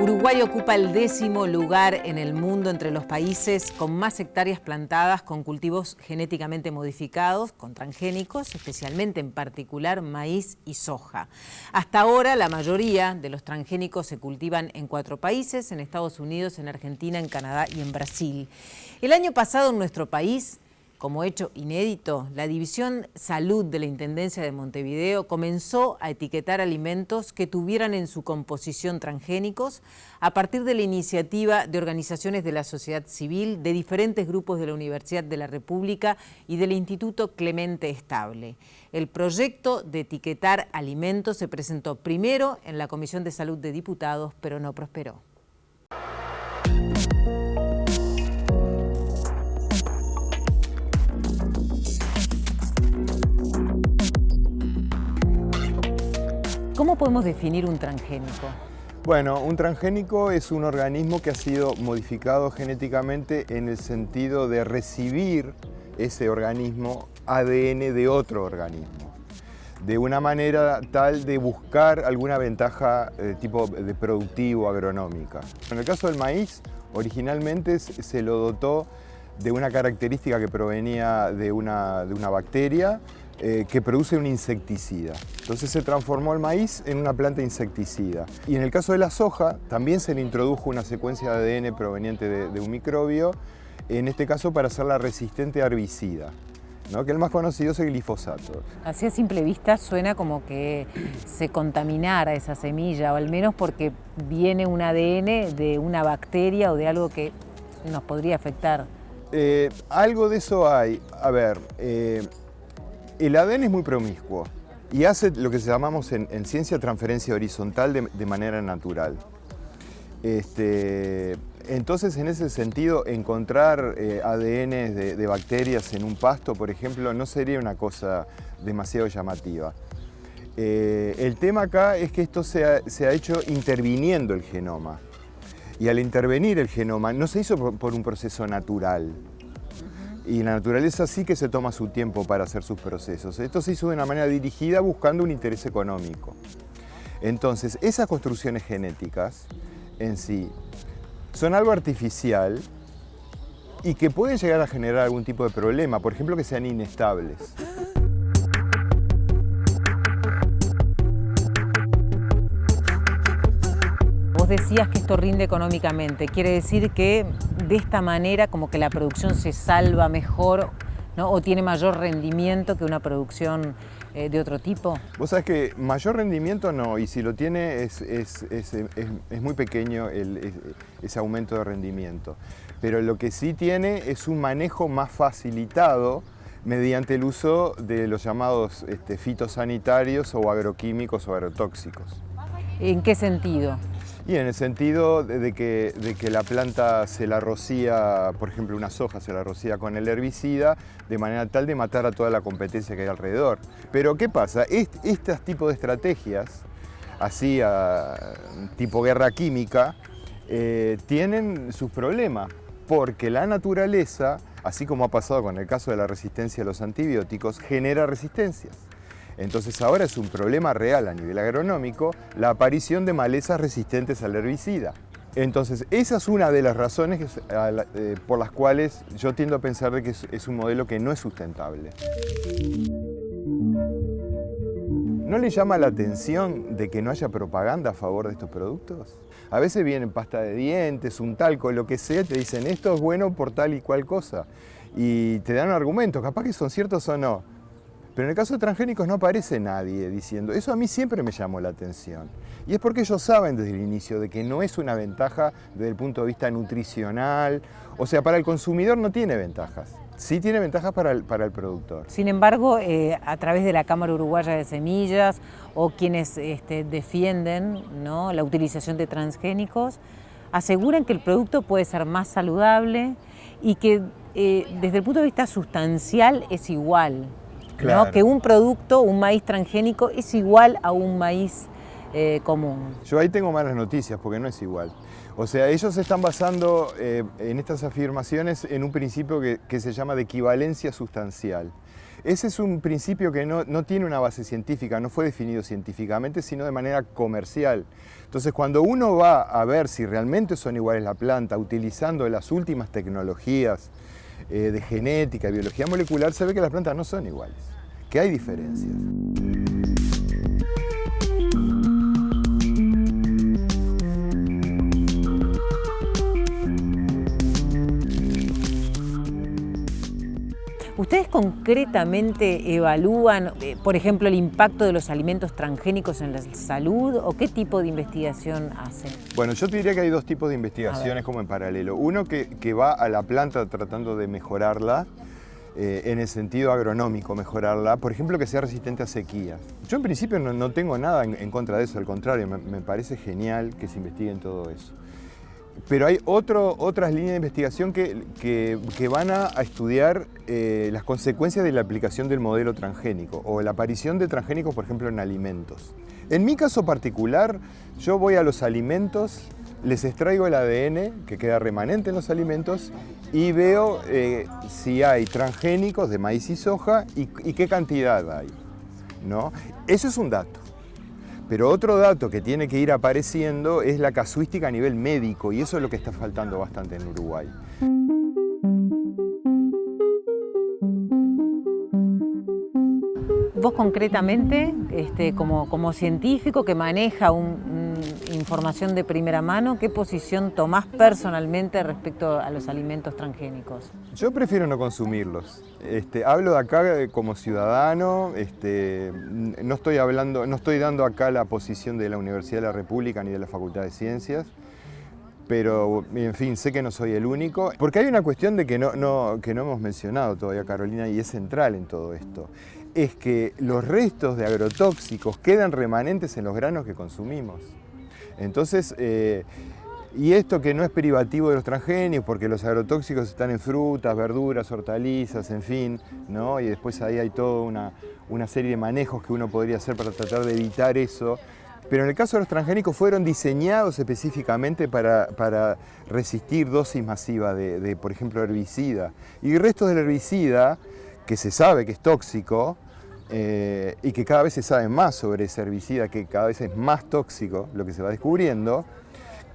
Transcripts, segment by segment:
Uruguay ocupa el 10º lugar en el mundo entre los países con más hectáreas plantadas con cultivos genéticamente modificados, con transgénicos, especialmente en particular maíz y soja. Hasta ahora la mayoría de los transgénicos se cultivan en 4 países, en Estados Unidos, en Argentina, en Canadá y en Brasil. El año pasado en nuestro país, como hecho inédito, la División Salud de la Intendencia de Montevideo comenzó a etiquetar alimentos que tuvieran en su composición transgénicos a partir de la iniciativa de organizaciones de la sociedad civil, de diferentes grupos de la Universidad de la República y del Instituto Clemente Estable. El proyecto de etiquetar alimentos se presentó primero en la Comisión de Salud de Diputados, pero no prosperó. ¿Cómo podemos definir un transgénico? Bueno, un transgénico es un organismo que ha sido modificado genéticamente en el sentido de recibir ese organismo ADN de otro organismo, de una manera tal de buscar alguna ventaja tipo de productivo, agronómica. En el caso del maíz, originalmente se lo dotó de una característica que provenía de una bacteria que produce un insecticida. Entonces se transformó el maíz en una planta insecticida. Y en el caso de la soja, también se le introdujo una secuencia de ADN proveniente de un microbio, en este caso para hacerla resistente a herbicida, ¿no? Que el más conocido es el glifosato. Así a simple vista suena como que se contaminara esa semilla, o al menos porque viene un ADN de una bacteria o de algo que nos podría afectar. Algo de eso hay. A ver, el ADN es muy promiscuo y hace lo que llamamos en ciencia transferencia horizontal de manera natural. Entonces, en ese sentido, encontrar ADN de bacterias en un pasto, por ejemplo, no sería una cosa demasiado llamativa. El tema acá es que esto se ha hecho interviniendo el genoma. Y al intervenir el genoma, no se hizo por un proceso natural. Y la naturaleza sí que se toma su tiempo para hacer sus procesos. Esto se hizo de una manera dirigida buscando un interés económico. Entonces, esas construcciones genéticas en sí son algo artificial y que pueden llegar a generar algún tipo de problema, por ejemplo, que sean inestables. Vos decías que esto rinde económicamente, quiere decir que de esta manera como que la producción se salva mejor, ¿no? O tiene mayor rendimiento que una producción de otro tipo. Vos sabés que mayor rendimiento no, y si lo tiene es muy pequeño ese aumento de rendimiento. Pero lo que sí tiene es un manejo más facilitado mediante el uso de los llamados fitosanitarios o agroquímicos o agrotóxicos. ¿En qué sentido? Y en el sentido de que la planta se la rocía, por ejemplo una soja se la rocía con el herbicida de manera tal de matar a toda la competencia que hay alrededor. Pero ¿qué pasa? Este tipo de estrategias, así tipo guerra química, tienen sus problemas, porque la naturaleza, así como ha pasado con el caso de la resistencia a los antibióticos, genera resistencias. Entonces ahora es un problema real a nivel agronómico la aparición de malezas resistentes al herbicida. Entonces esa es una de las razones por las cuales yo tiendo a pensar de que es un modelo que no es sustentable. ¿No le llama la atención de que no haya propaganda a favor de estos productos? A veces vienen pasta de dientes, un talco, lo que sea, te dicen esto es bueno por tal y cual cosa. Y te dan argumentos, capaz que son ciertos o no. Pero en el caso de transgénicos no aparece nadie diciendo, eso a mí siempre me llamó la atención. Y es porque ellos saben desde el inicio de que no es una ventaja desde el punto de vista nutricional, o sea, para el consumidor no tiene ventajas, sí tiene ventajas para el productor. Sin embargo, a través de la Cámara Uruguaya de Semillas o quienes defienden, ¿no?, la utilización de transgénicos, aseguran que el producto puede ser más saludable y que desde el punto de vista sustancial es igual. Claro. ¿No? Que un producto, un maíz transgénico, es igual a un maíz común. Yo ahí tengo malas noticias porque no es igual. O sea, ellos se están basando en estas afirmaciones en un principio que se llama de equivalencia sustancial. Ese es un principio que no tiene una base científica, no fue definido científicamente, sino de manera comercial. Entonces, cuando uno va a ver si realmente son iguales la planta, utilizando las últimas tecnologías de genética, biología molecular, se ve que las plantas no son iguales, que hay diferencias. ¿Ustedes concretamente evalúan, por ejemplo, el impacto de los alimentos transgénicos en la salud o qué tipo de investigación hacen? Bueno, yo te diría que hay dos tipos de investigaciones como en paralelo. Uno que va a la planta tratando de mejorarla, en el sentido agronómico, mejorarla, por ejemplo, que sea resistente a sequías. Yo en principio no tengo nada en contra de eso, al contrario, me parece genial que se investigue en todo eso. Pero hay otras líneas de investigación que van a estudiar las consecuencias de la aplicación del modelo transgénico o la aparición de transgénicos, por ejemplo, en alimentos. En mi caso particular, yo voy a los alimentos, les extraigo el ADN que queda remanente en los alimentos y veo si hay transgénicos de maíz y soja y qué cantidad hay, ¿no? Eso es un dato. Pero otro dato que tiene que ir apareciendo es la casuística a nivel médico, y eso es lo que está faltando bastante en Uruguay. Vos concretamente, como científico que maneja información de primera mano, ¿qué posición tomás personalmente respecto a los alimentos transgénicos? Yo prefiero no consumirlos. Hablo de acá como ciudadano, no estoy dando acá la posición de la Universidad de la República ni de la Facultad de Ciencias, pero en fin, sé que no soy el único, porque hay una cuestión de que no hemos mencionado todavía, Carolina, y es central en todo esto. Es que los restos de agrotóxicos quedan remanentes en los granos que consumimos. Entonces, y esto que no es privativo de los transgénicos, porque los agrotóxicos están en frutas, verduras, hortalizas, en fin, ¿no? Y después ahí hay toda una serie de manejos que uno podría hacer para tratar de evitar eso. Pero en el caso de los transgénicos fueron diseñados específicamente para resistir dosis masivas de, por ejemplo, herbicida. Y restos del herbicida, que se sabe que es tóxico, y que cada vez se sabe más sobre ese herbicida, que cada vez es más tóxico, lo que se va descubriendo,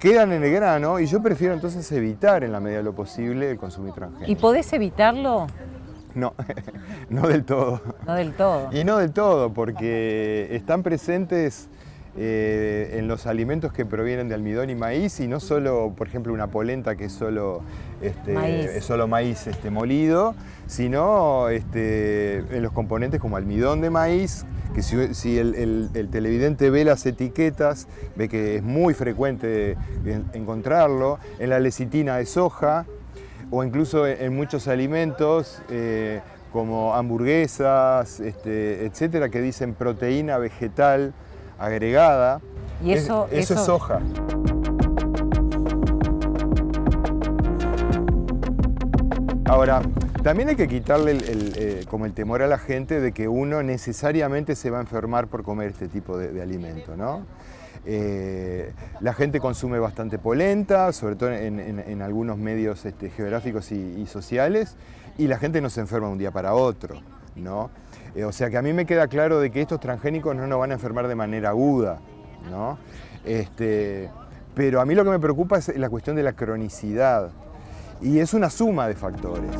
quedan en el grano, y yo prefiero entonces evitar en la medida de lo posible el consumir transgénico. ¿Y podés evitarlo? No, no del todo. No del todo. Y no del todo, porque están presentes en los alimentos que provienen de almidón y maíz, y no solo, por ejemplo, una polenta que es solo maíz molido, sino en los componentes como almidón de maíz, que si el televidente ve las etiquetas, ve que es muy frecuente encontrarlo, en la lecitina de soja, o incluso en muchos alimentos, como hamburguesas, etcétera, que dicen proteína vegetal agregada. Y eso es soja. Ahora, también hay que quitarle como el temor a la gente de que uno necesariamente se va a enfermar por comer este tipo de alimento, ¿no? La gente consume bastante polenta, sobre todo en algunos medios geográficos y sociales, y la gente no se enferma de un día para otro, ¿no? O sea que a mí me queda claro de que estos transgénicos no nos van a enfermar de manera aguda, ¿no? Pero a mí lo que me preocupa es la cuestión de la cronicidad, y es una suma de factores.